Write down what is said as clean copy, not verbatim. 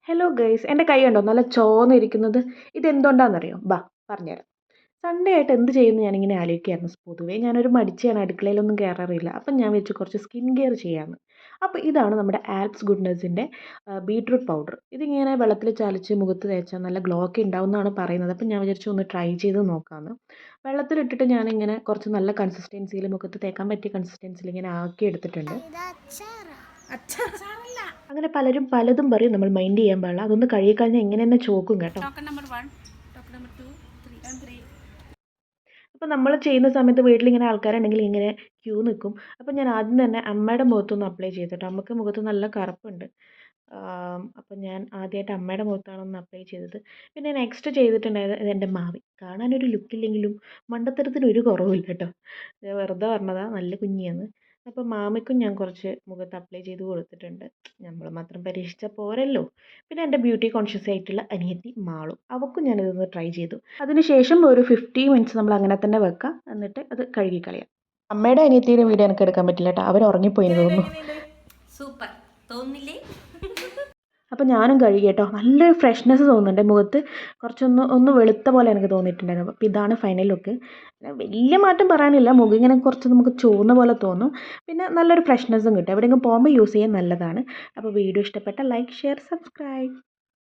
Hello guys, എൻ്റെ കൈ കണ്ടോ നല്ല ചോന്നിരിക്കുന്നത്. ഇതെന്തുകൊണ്ടാണെന്നറിയോ? പറഞ്ഞുതരാം. സൺഡേ ആയിട്ട് എന്ത് ചെയ്യുമെന്ന് ഞാനിങ്ങനെ ആലോചിക്കുകയായിരുന്നു. പൊതുവേ ഞാനൊരു മടിച്ചിയാണ്, അടുക്കളയിലൊന്നും കയറാറില്ല. അപ്പം ഞാൻ വെച്ച് കുറച്ച് സ്കിൻ കെയർ ചെയ്യാമെന്ന്. അപ്പോൾ ഇതാണ് നമ്മുടെ ആൽപ്സ് ഗുഡ്നസിൻ്റെ ബീട്രൂട്ട് പൗഡർ. ഇതിങ്ങനെ വെള്ളത്തിൽ ചാലിച്ച് മുഖത്ത് തേച്ചാൽ നല്ല ഗ്ലോ ഒക്കെ ഉണ്ടാവും എന്നാണ് പറയുന്നത്. അപ്പം ഞാൻ വിചാരിച്ചു ഒന്ന് ട്രൈ ചെയ്ത് നോക്കാമെന്ന്. വെള്ളത്തിലിട്ടിട്ട് ഞാനിങ്ങനെ കുറച്ച് നല്ല കൺസിസ്റ്റൻസിയിൽ മുഖത്ത് തേക്കാൻ പറ്റിയ കൺസിസ്റ്റൻസിയിൽ ഇങ്ങനെ ആക്കി എടുത്തിട്ടുണ്ട്. അങ്ങനെ പലരും പലതും പറയും, നമ്മൾ മൈൻഡ് ചെയ്യാൻ പാടില്ല. അതൊന്ന് കഴുകിക്കഴിഞ്ഞാൽ ഇങ്ങനെ തന്നെ ചോക്കും കേട്ടോ. അപ്പോൾ നമ്മൾ ചെയ്യുന്ന സമയത്ത് വീട്ടിലിങ്ങനെ ആൾക്കാരുണ്ടെങ്കിൽ ഇങ്ങനെ ക്യൂ നിൽക്കും. അപ്പോൾ ഞാൻ ആദ്യം തന്നെ അമ്മയുടെ മുഖത്തൊന്ന് അപ്ലൈ ചെയ്തിട്ട്, അമ്മക്ക് മുഖത്ത് നല്ല കറുപ്പുണ്ട്. അപ്പം ഞാൻ ആദ്യമായിട്ട് അമ്മയുടെ മുഖത്താണ് ഒന്ന് അപ്ലൈ ചെയ്തത്. പിന്നെ നെക്സ്റ്റ് ചെയ്തിട്ടുണ്ടായത് എൻ്റെ മാവി. കാണാനൊരു ലുക്കില്ലെങ്കിലും മണ്ടത്തരത്തിന് ഒരു കുറവില്ല കേട്ടോ. ഞാൻ വെറുതെ പറഞ്ഞതാണ്, നല്ല കുഞ്ഞിയാണ്. അപ്പോൾ മാമിക്കും ഞാൻ കുറച്ച് മുഖത്ത് അപ്ലൈ ചെയ്ത് കൊടുത്തിട്ടുണ്ട്. നമ്മൾ മാത്രം പരീക്ഷിച്ചാൽ പോരല്ലോ. പിന്നെ എൻ്റെ ബ്യൂട്ടി കോൺഷ്യസ് ആയിട്ടുള്ള അനിയത്തി മാളു, അവൾക്കും ഞാനിതൊന്ന് ട്രൈ ചെയ്തു. അതിനുശേഷം ഒരു 50 മിനിറ്റ്സ് നമ്മൾ അങ്ങനെ തന്നെ വെക്കാം, എന്നിട്ട് അത് കഴുകിക്കളയാം. അമ്മയുടെ അനിയത്തിയുടെ വീഡിയോ എനിക്ക് എടുക്കാൻ പറ്റില്ല കേട്ടോ, അവർ ഉറങ്ങിപ്പോയി തോന്നുന്നു. സൂപ്പർ തോന്നില്ലേ? അപ്പോൾ ഞാനും കഴുകി കേട്ടോ. നല്ലൊരു ഫ്രഷ്നെസ് തോന്നുന്നുണ്ട് മുഖത്ത്. ഒന്ന് വെളുത്ത പോലെ എനിക്ക് തോന്നിയിട്ടുണ്ടായിരുന്നു. അപ്പോൾ ഇതാണ് ഫൈനൽ ലുക്ക്. വലിയ മാറ്റം പറയാനില്ല, മുഖം ഇങ്ങനെ കുറച്ച് നമുക്ക് ചുവന്ന പോലെ തോന്നും. പിന്നെ നല്ലൊരു ഫ്രഷ്നെസ്സും കിട്ടും. എവിടെയെങ്കിലും പോകുമ്പോൾ യൂസ് ചെയ്യാൻ നല്ലതാണ്. അപ്പോൾ വീഡിയോ ഇഷ്ടപ്പെട്ട ലൈക്ക്, ഷെയർ, സബ്സ്ക്രൈബ്.